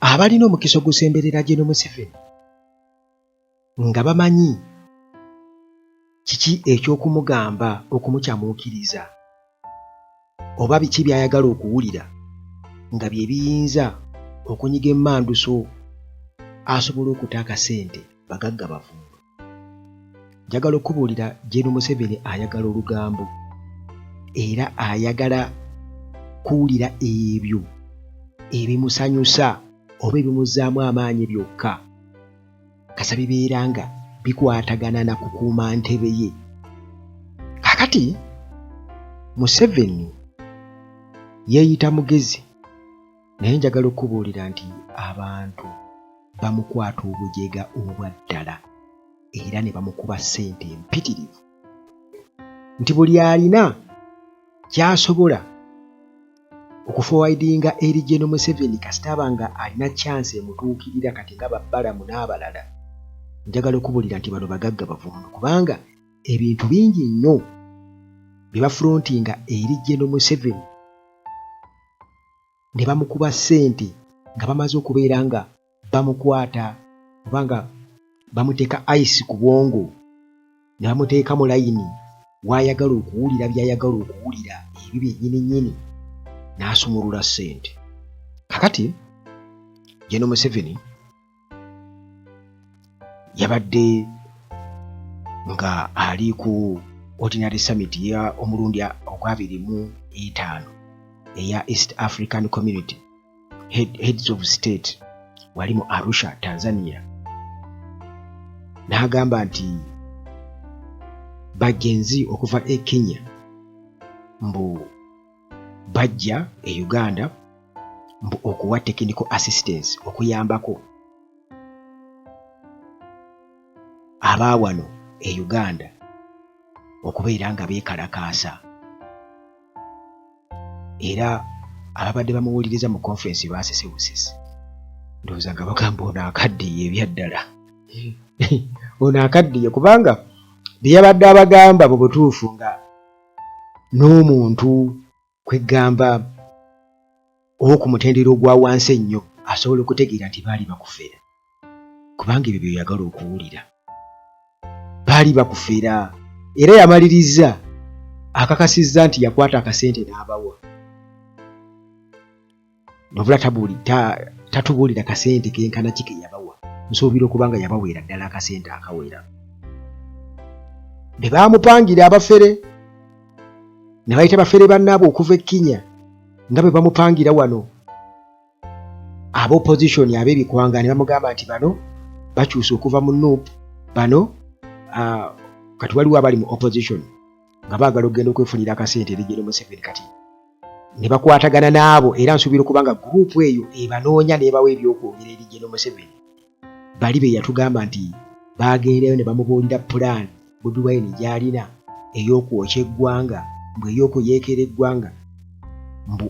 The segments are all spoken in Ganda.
abalina omukisa ogusemberera General Museveni nga bamanyi kiki ekyokumugamba okumukyamuukiriza oba biki by'ayagala okuwulira nga bye biyinza okunyiga emmanduso asobola okuta akasente bagagga bavundu. Njagala okubuulira General Museveni ayagala olugambo era ayagala kuwulira ebyo ebimusanyusa oba ebimuzzaamu amaanyi byokka kasa bibeera nga bikwatagana na kukuuma ntebe ye. Kakati Museveni yeeyita mugezi naye njagala okubuulira nti abantu bamukwata obujega obwa ddala era ne bamukuba ssente empitirivu nti buli alina ky'asobola okuforwardinga eri General Museveni kasita aba nga alina chance emutuukirira kati nga babbalamu n'abalala. Njagala okubuulira nti bano bagagga bavundu kubanga ebintu bingi nnyo bye bafrontinga eri General Museveni ne bamukuba ssente nga bamaze okubeera nga bamukwata kubanga bamuteeka ice ku bwongo ne bamuteeka mu layini w'ayagala okuwulira by'ayagala okuwulira ebyo byennyini nnyini n'asumulula ssente. Kakati General Museveni yabadde nga ali ku ordinary summit ya omulundi ogwa25 eya East African Community Heads of State wali mu Arusha, Tanzania. N'agamba nti bagenzi okuva e Kenya mbu bajja e Uganda mbu okuwa technical assistance okuyambako abaawano e Uganda okubeera nga beekalakaasa era ababadde bamuwuliriza mu conference baasese busese ndowooza nga bagamba ono akaddiye ebyaddala ono akaddiye kubanga bye yabadde abagamba mu butuufu nga n'omuntu kweggamba oku mutendera ogwa wansi ennyo asobola okutegeera nti baali bakufera kubanga ebyo byoyagala okuwulira baali bakufera era yamaliriza akakasizza nti yakwata akasente n'abawa novula tatubuulira kasente kenkana ki ke yabawa nsuubira okubanga yabaweera ddala akasente akawera be baamupangira abafere ne bayita bafere bannaabo okuva e Kenya nga bwe bamupangira wano ab'opposition ab'ebikwanga ne bamugamba nti bano bakyusa okuva mu NUP bano kati waliwo abali mu opposition nga baagala okugenda okwefunira akasente eri General Museveni kati ne bakwatagana n'abo era nsuubira okubanga gurupu eyo ebanoonya n'ebawa ebyokwogera eri General Museveni bali be yatugamba nti baagendayo ne bamubuulira pulaani Bobi Wine gy'alina ey'okwokya eggwanga mbu ey'okuyeekera eggwanga mbu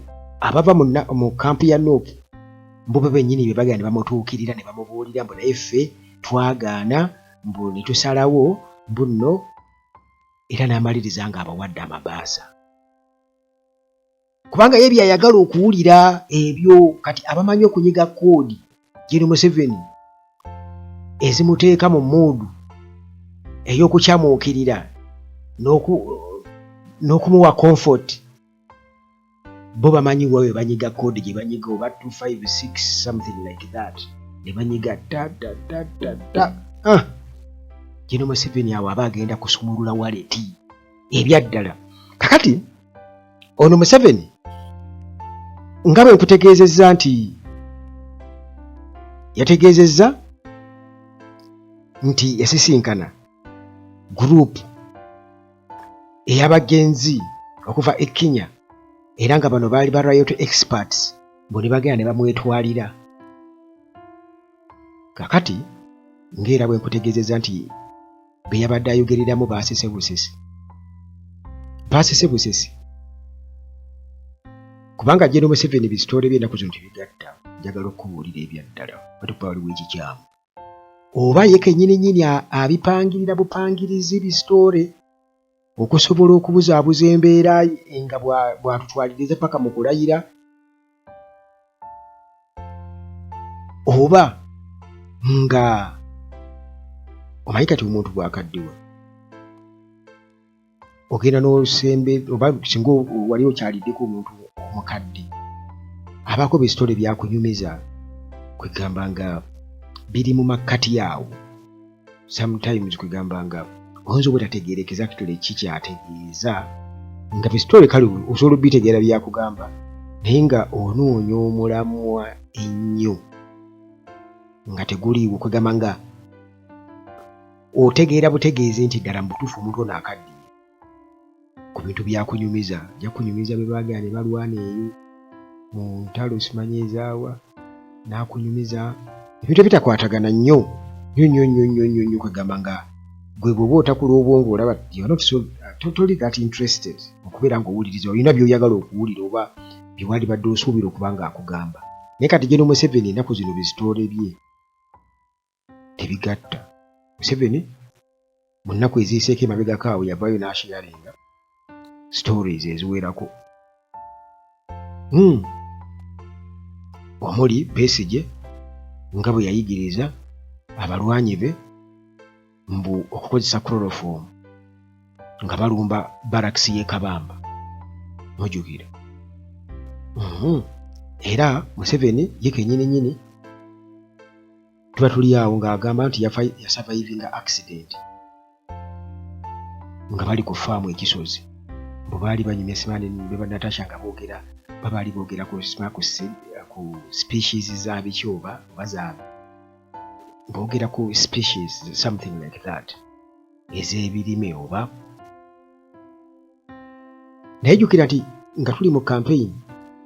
abava mu kampu ya NUP mbu be bennyini be bagenda ne bamutuukirira ne bamubuulira mbu naye ffe twagaana mbu ne tusalawo mbu nno era n'amaliriza nga abawadde amabaasa kubanga ye byayagala okuwulira ebyo kati abamanyi okunyiga koodi General Museveni ezimuteeka mu muudu ey'okukyamuukirira n'okumuwa comfort bo bamanyi wawe banyiga koodi gye banyiga oba 256 something like that ne banyiga General Museveni awo aba agenda kusumulula waleti ebyaddala. Kakati ono Museveni nga bwe nkutegeezezza nti yategeezezza nti yasisinkana gurupu ey'abagenzi okuva e Kenya era nga bano baali ba riot experts bo ne bagenda ne bamwetwalira. Kakati ng'era bwe nkutegeezezza nti be yabadde ayogereramu baasese busesi kubanga General Museveni bisitoole by'ennaku zino tebigatta njagala okubuulira ebyaddala batukuba waliwo ekikyamu oba ye kennyini abipangirira bupangirizi bisitoole okusobola okubuzaabuza embeera nga bw'atutwaliriza paka mu kulayira oba nga omanyi kati omuntu bw'akaddiwa ogenda n'osembe oba singa wali okyaliddeko omuntu omukadde abaako besitole byakunyumiza kwegamba nga biri mu makkati awo sometimes kwegamba nga oyinza oba tategeerekeza kitole ki kyategeeza nga besitole kale osobola obitegeera byakugamba naye nga onoonya omulamwa ennyo nga teguliiwo kwegamba nga otegeera butegeezi nti ddala mu butuufu omuntu ono akaddiye ku bintu byakunyumiza jakunyumiza bwe baagala ne balwana eyo mu ntalo simanyi ezaawa n'akunyumiza ebintu ebitakwatagana nnyo nnyo kwegamba nga gwe bw'oba otakula obwongo olaba toli that interested okubeera ng'owuliriza olina by'oyagala okuwulira oba bye wali badde osuubira okuba ng'akugamba naye kati General Museveni ennaku zino bizitoole bye tebigatta. Museveni mu nnaku eziiseeko emabegako awo yavaayo n'asharinga stories eziwerako omuli Besigye nga bwe yayigiriza abalwanyi be mbu okukozesa chloroform nga balumba barakisi y'e Kabamba mujjukira. Era Museveni ye kennyini tuba tuli awo ng'agamba nti yasavayivinga accident nga bali ku faamu ekisozi bwe baali banyumya simaani be Natasha nga boogera babaali boogera ku species za biki oba zaabe boogera ku species something like that ez'ebirime oba naye jjukira nti nga tuli mu campaign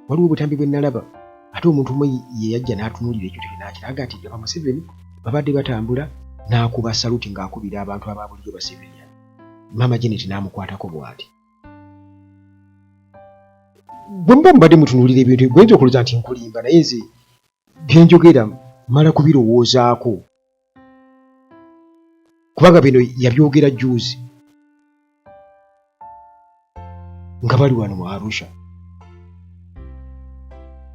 waliwo obutambi bwe nalaba ate omuntu omu ye yajja n'atunuulira ekyo n'akiraga nti aba Museveni babadde batambula n'akuba saluti ng'akubira abantu aba bulijjo Museveni Mama Janet n'amukwatako bw'ati. Bwe muba mubadde mutunuulira ebintu gwenza okulooza nti nkulimba naye nze bye njogera mala kubirowoozaako kubanga bino yabyogera juuzi nga bali wano mu Arusha.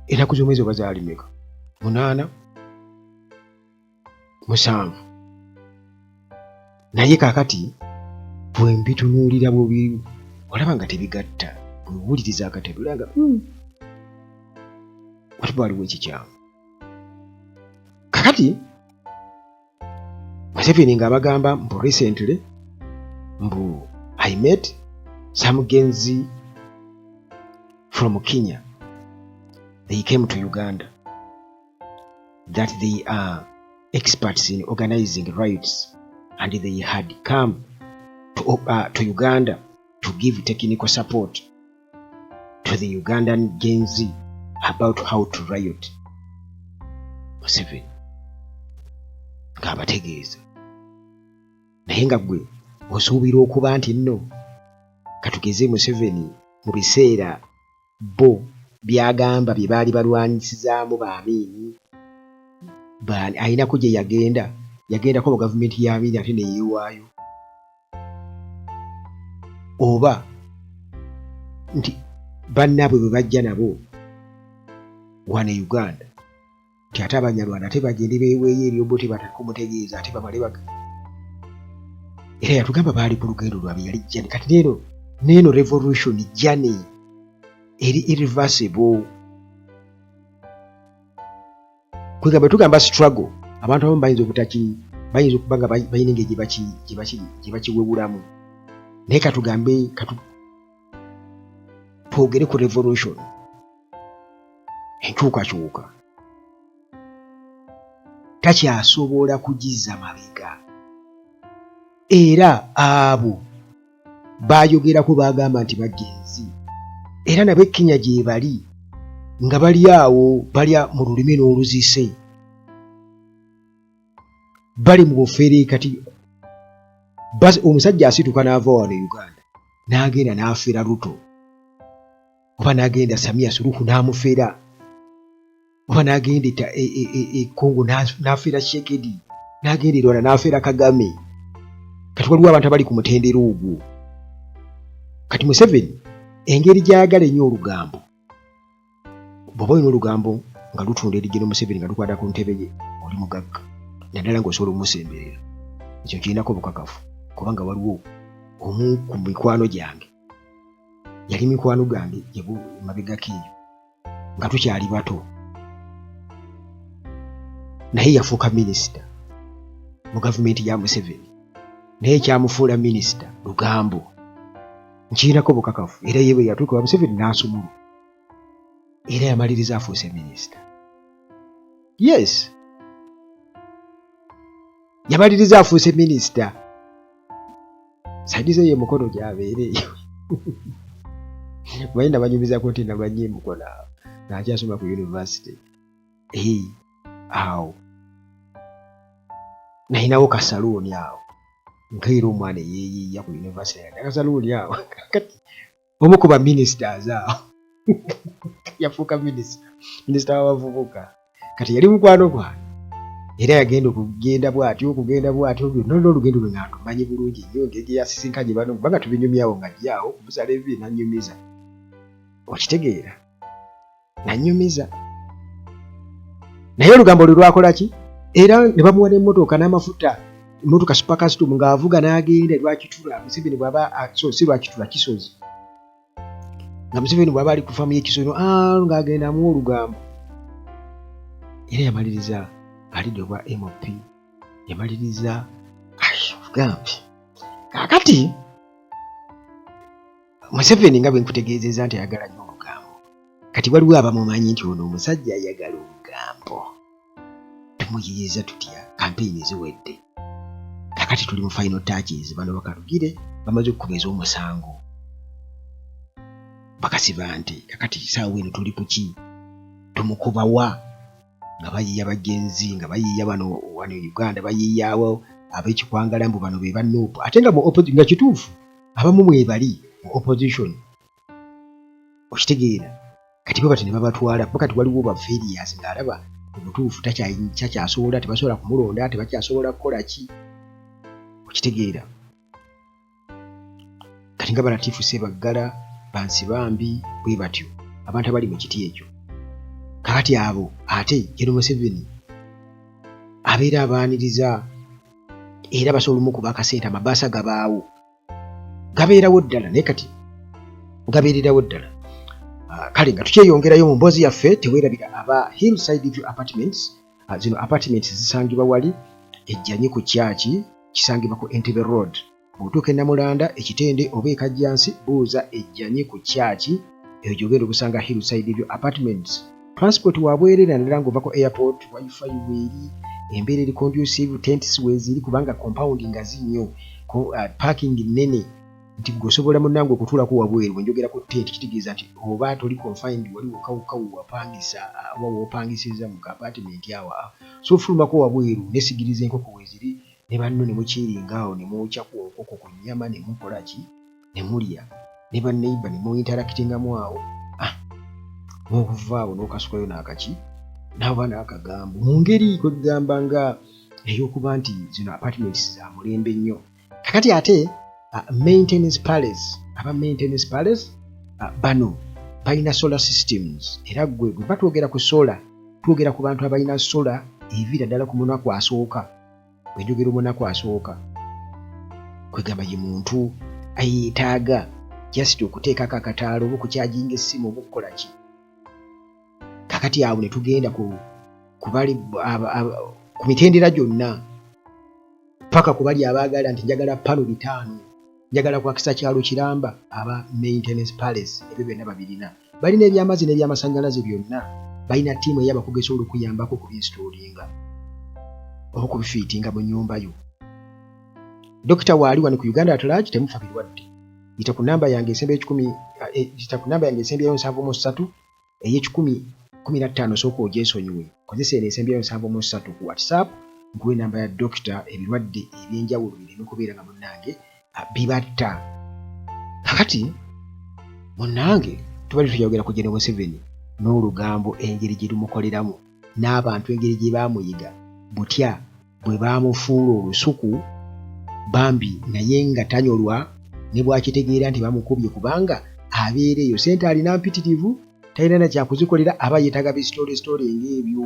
Ennaku z'omwezi oba zaali mmeka? 8, 7. Naye kaakati bwe mbitunuulira bw'obiri olaba nga tebigatta bwe wuliriza akatebe olanga waliwo waliwo ekikyamu. Kakati Museveni ng'abagamba mbu recently mbu I met some Genzi from Kenya. They came to Uganda, that they are experts in organizing riots, and they had come to Uganda to give technical support to the Ugandan Genzi about how to riot. Museveni ng'abategeeza naye nga gwe osuubira okuba nti nno katugeze Museveni mu biseera bo byagamba bye baali balwanyisizaamu baamiini ayinako gye yagendako mu gavumenti y'amiini ate neyeewaayo oba nti bannaabwe bwe bajja nabo wano e Uganda nti ate Abanyarwanda ate bagende beeweeyo eryobo tebatakumutegeeza ate bamale era yatugamba baali ku lugendo lwabwe yali jjani kati neeno revolution jjani eri irreversible. Kwegamba tugamba struggle abantu abamu bayinza okuba nga bayina engeri gye bakiwewulamu naye katugambe twogere ku revolution enkyukakyuka takyasobola kugizza mabega era abo bayogerako bagamba nti bagenzi era nabo Kenya gye bali nga bali awo balya mu lulimi n'oluzise bali mu bufere kati omusajja asituka n'ava wano e Uganda n'agenda n'afera Ruto oba n'agenda Samia Suluhu n'amufera oba n'agenda Congo n'afera Tshisekedi n'agenda Rwanda n'afera Kagame kati waliwo abantu abali ku mutendera ogwo kati Museveni engeri gy'ayagala ennyo olugambo bw'oba olina olugambo nga lutunda erigeno Museveni nga lukwata ku ntebe ye oli mugagga naddala ng'osobola okumusemberera ekyo kirinako bukakafu kubanga waliwo omu ku mikwano gyange yali mikwano gange mabegako eyo nga tukyali bato naye yafuuka minisita mu gavumenti ya Museveni naye kyamufuula minisita lugambo nkirinako bukakafu era ye bwe yatuuka wa Museveni n'asumulwa era yamaliriza afuuse minisita. Yes, yamaliriza afuuse minisita. Sadize ye mukono gyabeere eyo bayi nabanyumizako nti nabanye mukono nakyasoma ku university awo nayinawo kasaluuni awo nkaira omwana eyeeyiiya ku university akasaluuni awo kati omu ku baminisiters awo yafuuka minisita w'abavubuka kati yali mukwano gwange era yagenda okugenda bw'atyo n'olugendo lwe nga tumanyi bulungi nnyo engeri yasisinkanye bano kubanga tubinyumyawo nga jyawo omusala ebibi nannyumiza okitegeera nannyumiza naye olugambo lwe lwakola ki era ne bamuwa n'emmotoka n'amafuta emmotoka supakasitumu ng'avuga n'agenda lwakitula Museveni bw'aba si lwakitula Kisozi nga Museveni bw'aba ali ku faamu y'Ekisozi ng'agenda amuwa olugambo era yamaliriza alidde obwa MOP yamaliriza gambi kakati Museveni nga bwe nkutegeezezza nti ayagala nnyo olugambo kati waliwo abamumanyi nti ono omusajja ayagala olugambo tumuyiyiza tutya kampeyini ziwedde kakati tuli mu final touches bano bakalugire bamaze okukubeza omusango bakasiba nti kakati saawa eno tuli kuki tumukubawa nga bayiiya bagenzi nga bayiiya bano wano Uganda bayiiyaawo ab'ekikwangala mbu bano be bannuupu ate nga nga kituufu abamu mwebali mu opposition okitegeera kati bo bati ne babatwala pakati waliwo ba failures ng'alaba obutuufu takyasobola tebasobola kumulonda tebakyasobola kukola ki okitegeera kati nga Balatifu Ssebaggala Bansibambi bwe batyo abantu abali mu kiti ekyo kakati abo ate General Museveni abeera abaaniriza era basobola omukuba akasente amabaasa gabaawo gabeerawo ddala naye kati gabeererawo ddala kale nga tukyeyongerayo mu mboozi yaffe teweerabira aba Hillside View Apartments zino apartments zisangibwa wali ejjanyi ku kyaki kisangibwa ku Entebbe Road bw'otuuka e Namulanda ekitende oba ekajjansi buuza ejjanyi ku kyaki eyo gy'ogenda okusanga Hillside View Apartments. Transport wabwerera naddala ng'ova ku airport wifi weeri embeera eri conducive tents weeziri kubanga compound nga zinyo parking nnene nti gwosobola munnange okutuulako wabweru bwe njogera ku tent kitegeeza nti oba toli confined wali wokawukawu wapangisa oba woopangisiza mu apartment awo so ofulumako wabweru nesigiriza enkoko weeziri ne banno ne mukiringaawo ne mwokyaku nkoko ku nnyama ne mukola ki ne mulya ne banneiba ne muinteractingamu awo n'okuvaawo n'okasukayo n'akaki n'aba n'akagambo mu ngeri kwegamba nga ey'okuba nti zino apartments za mulembe nnyo kakati ate maintenance palace aba maintenance palace bano balina solar systems era gwe batwogera ku solar twogera ku bantu abalina solar evira ddala ku munaku asooka bwenjogera omunaku asooka kwegamba ye muntu ayeetaaga just okuteekako akataalo oba okukyajinga essimu oba okukola ki kakati awo ne tugenda ku mitendera gyonna paka ku bali abaagala nti njagala pano 5 njagala kwakisa kyalo kiramba aba maintenance palace ebyo byonna babirina balina ebyamazzi n'ebyamasannyalaze byonna balina ttiimu ey'abakugu esobola okuyambako ku binstallinga oba kubifiitinga mu nnyumba yo. Dokita waali wano ku Uganda at large temufa birwadde yita ku namba yange esembyayo 73 ey'ekumi15 sooka ogyesonyiwe kozesa eno esembyayo 73 ku WhatsApp nkuwe namba ya dokita ebirwadde ebyenjawulo bireme kubeera nga munnange bibatta. Kakati munnange tubali tuyogera ku General Museveni n'olugambo engeri gye lumukoleramu n'abantu engeri gye baamuyiga butya bwe baamufuula olusuku bambi naye nga tanyolwa ne bwakitegeera nti bamukubye kubanga abeera eyo sente alina mpitirivu talina na kyakuzikolera aba yeetaga bisitoole ng'ebyo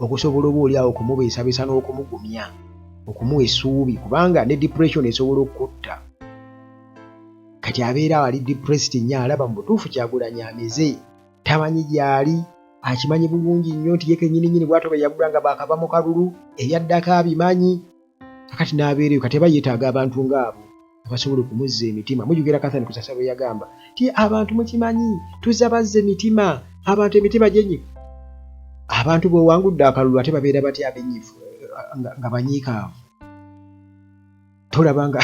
okusobola oba oli awo okumubeesabeesa n'okumugumya okumuwa essuubi kubanga ne depression esobola okutta. Kati abeera awo ali depressed nnyo alaba mu butuufu Kyagulanyi ameze tamanyi gy'ali akimanyi bulungi nnyo nti ye kennyini bw'atyo bwe yabula nga baakava mu kalulu eyaddako abimanyi. Kakati n'abeereyo kati aba yeetaaga abantu ng'abo abasobola okumuzza emitima. Mujjukira Catherine Kusasa bwe yagamba ti abantu mukimanyi tuzza bazza emitima abantu emitima gyenyi. Abantu bw'owangudde akalulu ate babeera batya abenyifu nga banyiikaavu tolaba nga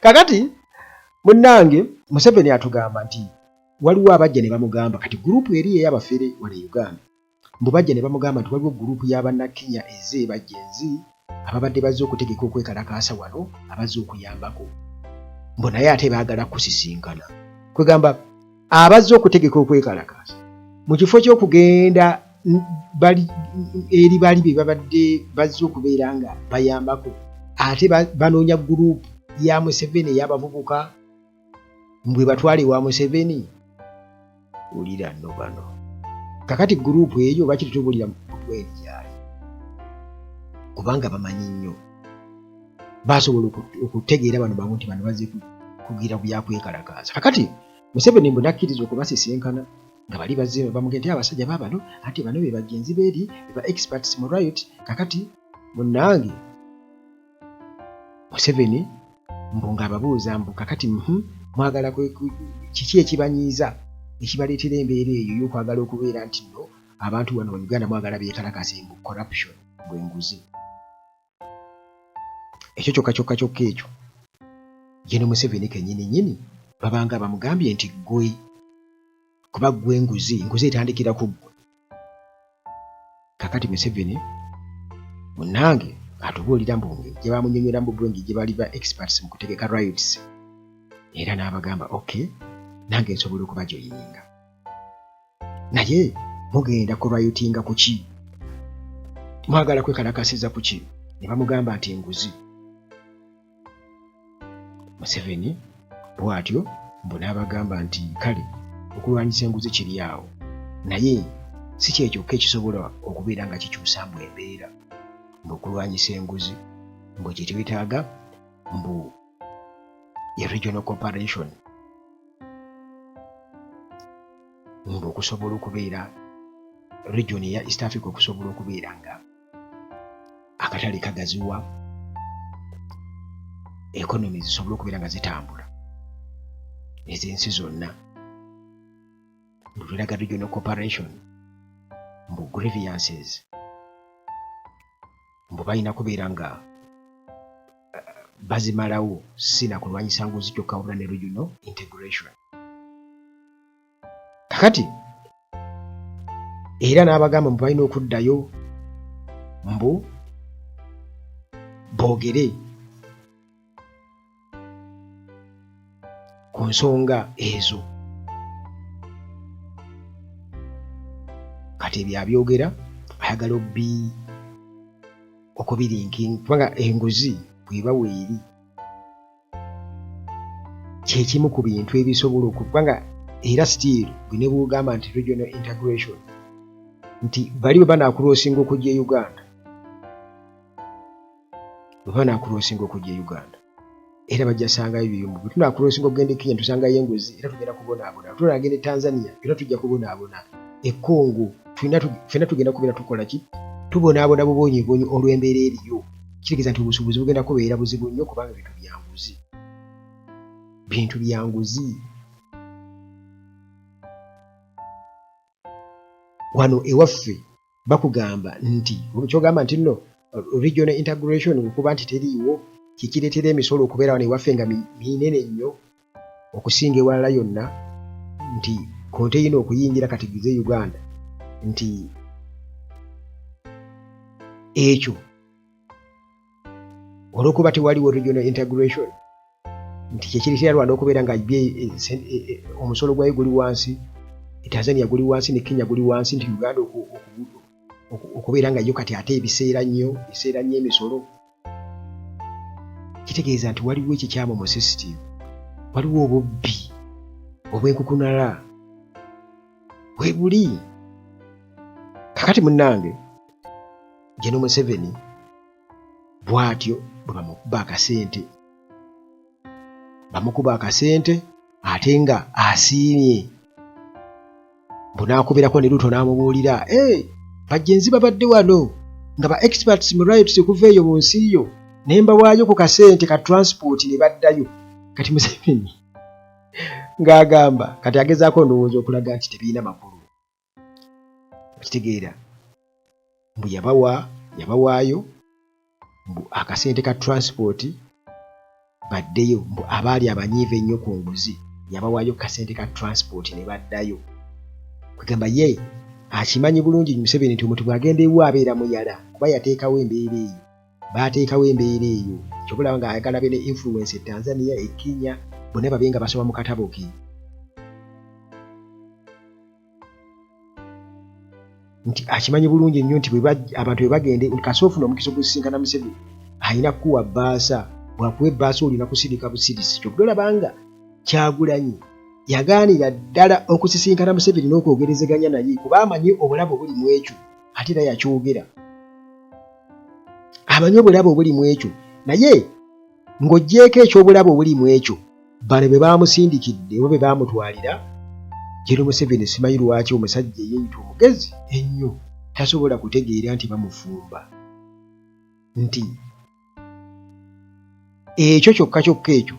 kakati munnange Museveni atugamba nti waliwo abajja ne bamugamba kati gurupu eri ey'abafere wano e Uganda mbu bajja ne bamugamba nti waliwo gurupu y'Abannakenya ezze bajjenzi ababadde bazze okutegeka okwekalakaasa wano abazze okuyambako mbu naye ate baagala kusisinkana kwegamba abazze okutegeka okwekalakaasa mu kifo ky'okugenda eri bali be babadde bazze okubeera nga bayambako ate banoonya gurupu ya Museveni ey'abavubuka mbwe batwale wa Museveni. Ulira nno bano kakati gurupu eyo bakiri tubulira bweri gyali kubanga bamanyi nnyo basobola okutegeera bano bangu nti bano bazze kugira byakwekalakaasa. Kakati Museveni mbwe nakkiriza okubasisinkana nga bali bazze bamugende abasajja baabano ati bano be bagenzi beeri be ba experts mu riot. Kakati munnange Museveni mbu ng'ababuuza mbu kakati mwagala kiki ekibanyiiza ekibaleetera embeera eyo y'okwagala okubeera nti nno abantu wano mu Uganda mwagala beekalakase mbu corruption bw'enguzi. Ekyo kyokka ekyo ye ne Museveni kennyini babanga bamugambye nti ggwe kuba ggwe enguzi etandikira ku ggwe. Kakati Museveni munnange atubuulira mbunge gye bamunnyonnyola mu bwengi gye bali ba experts mu kutegeka riots era n'abagamba okay nange nsobola okubajoyininga naye mugenda kuriotinga ku ki mwagala kwekalakasiza ku ki? Ne bamugamba nti enguzi. Museveni bw'atyo mbu n'abagamba nti kale okulwanyisa enguzi kiri awo naye si kyekyoka ekisobola okubeera nga kikyusa mbu embeera mbu okulwanyisa enguzi mbu kye twetaaga mbu ye regional cooperation mbu okusobola okubeera region ya East Africa okusobola okubeera nga akatale kagaziwa economies zisobola okubeera nga zitambula ez'ensi zonna mbu twetaaga regional cooperation mbu grievances mbu balina kubeera nga bazimalawo si na kulwanyisa nguzi kyokka wabula ne regional integration. Kakati era n'abagamba mbu balina okuddayo mbu boogere ku nsonga ezo. Kati ebyabyogera ayagala okubirinkinga kubanga enguzi bweba weeri kyekimu ku bintu ebisobola okubanga era still bwine bugamba nti regional integration nti bali bwe banaakuloosinga okujja e Uganda era bajja sangayo ebimu bwe tunaakuloosinga okugenda e Kenya tusangayo enguzi era tugenda kubonaabona tunagenda e Tanzania era tujja kubonaabona e Congo ffenna tugenda kubeera tukola ki tubonaabona bubonyi olw'embeera eriyo. Kitegeeza nti obusuubuzi bugenda kubeera buzibu nnyo kubanga bintu bya nguzi. Wano ewaffe bakugamba nti kyogamba nti nno regional integration okuba nti teriiwo kikireetera emisolo okubeera wano ewaffe nga minene nnyo okusinga ewalala yonna nti konteyina okuyingira kati gize Uganda nti ekyo olwokuba tewaliwo regional integration nti kyekireetera Rwanda okubeera nga omusolo gwayo guli wansi, Tanzania guli wansi ne Kenya guli wansi, nti Uganda okubeera nga yo kati ate ebiseera nnyo emisolo. Kitegeeza nti waliwo ekikyamu mu system, waliwo obubbi obw'enkukunala we buli. Kakati munnange General Museveni bw'atyo bwe bamukuba akasente ate nga asiimye. Bunaakuberako ne Ruto n'amubuulira bajenzi babadde wano nga ba experts mu rights okuva eyo mu nsi yo ne mbawaayo ku kasente ka transport ne baddayo. Kati Museveni ng'agamba kati agezaako ndowooza okulaga nti tebirina makulu. Okitegeera mbu yabawaayo mbu akasente ka transport baddeyo, mbu abaali abanyiive ennyo ku nguzi yabawaayo kasente ka transport ne baddayo. Kugamba ye akimanyi bulungi Museveni nti omuntu bw'agenda ewa abeera muyala kuba yateekawo embeera eyo. Baateekawo embeera eyo kyobulaba ng'ayagala be ne influence e Tanzania, e Kenya, bonna babe nga basoma mu katabo ke. Nti akimanyi bulungi nnyo nti abantu bwe bagende kasoofuna omukisa ogusisinkana Museveni alina kukuwa bbaasa, bwakuwa ebbaasa olina kusirika busirisi. Kyokka olaba nga Kyagulanyi yagaanira ddala okusisinkana Museveni n'okwogerezeganya naye kuba amanyi obulabe obuli mu ekyo ate era yakyogera. Amanyi obulabe obuli mu ekyo naye ng'oggyeko ekyobulabe obuli mu ekyo bano be baamusindikidde oba be baamutwalira General Museveni simanyi lwaki omusajja yeeyita omugezi ennyo tasobola kutegeera nti bamufumba. Nti ekyo kyokka ekyo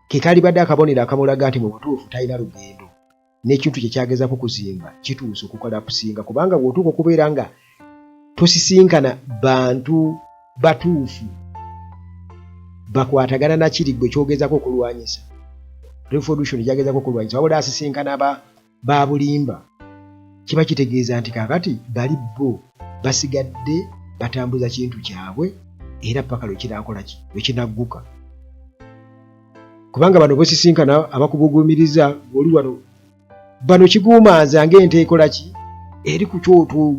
ke kalibadde akabonero akamulaga nti mu butuufu talina lugendo n'ekintu kye kyagezaako kuzimba kituuse okukolapusinga, kubanga bw'otuuka okubeera nga tosisinkana bantu batuufu bakwatagana na kiri gwe kyogezaako okulwanyisa. Revolution gyagezako okulwanyisa wabula asisinkana ba bulimba, kiba kitegeeza nti kaakati bali bo basigadde batambuza kintu kyabwe era paka lwe kinagguka. Kubanga bano bosisinkana abakubuguumiriza oli wano bano kiguumanza ng'ente ekola ki eri ku kyoto.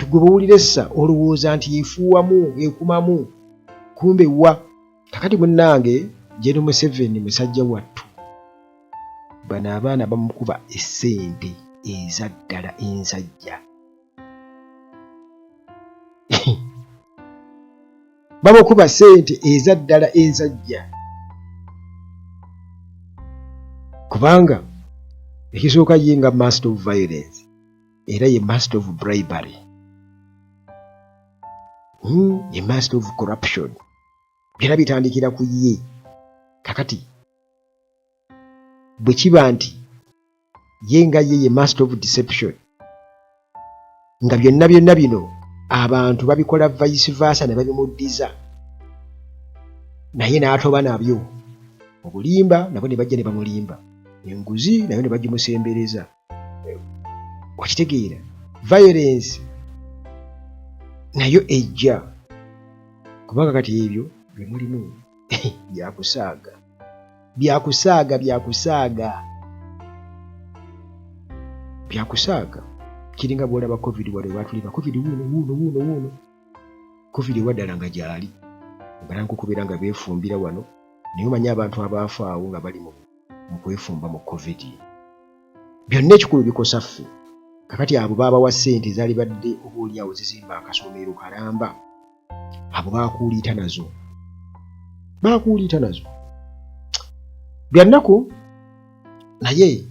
Gwe bawulira essa olowooza nti yeefuuwamu ekumamu kumbe wa. Kakati munnange General Museveni musajja wattu, bano abaana bamukuba essente eza ddala ensajja. Bamukuba ssente eza ddala ensajja kubanga ekisooka ye nga master of violence era ye master of bribery, ye master of corruption. Byonna bitandikira ku ye. Kakati bwe kiba nti ye nga ye master of deception nga byonna bino abantu babikola vice versa ne babimuddiza naye n'atoba nabyo. Obulimba nabo ne bajja ne bamulimba, enguzi nayo ne bagimusembereza. Okitegeera violence nayo ejja kubanga kati ebyo bye mulimu byakusaaga kiringa bw'olaba covid wale batulima covid wuuno covid waddala nga gyali balankukubera nga beefumbira wano naye omanyi abantu abaafu awo nga bali mu kwefumba mu covid. Byonna ekikulu bikosa ffe. Kakati abo baabawa ssente zaali badde obaoliawo zizimba akasomero kalamba, abo baakuuliita nazo bya nnaku. Naye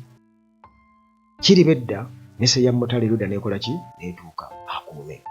kiri bedda nese ya Mutale Luda nekola ki neetuuka akuume.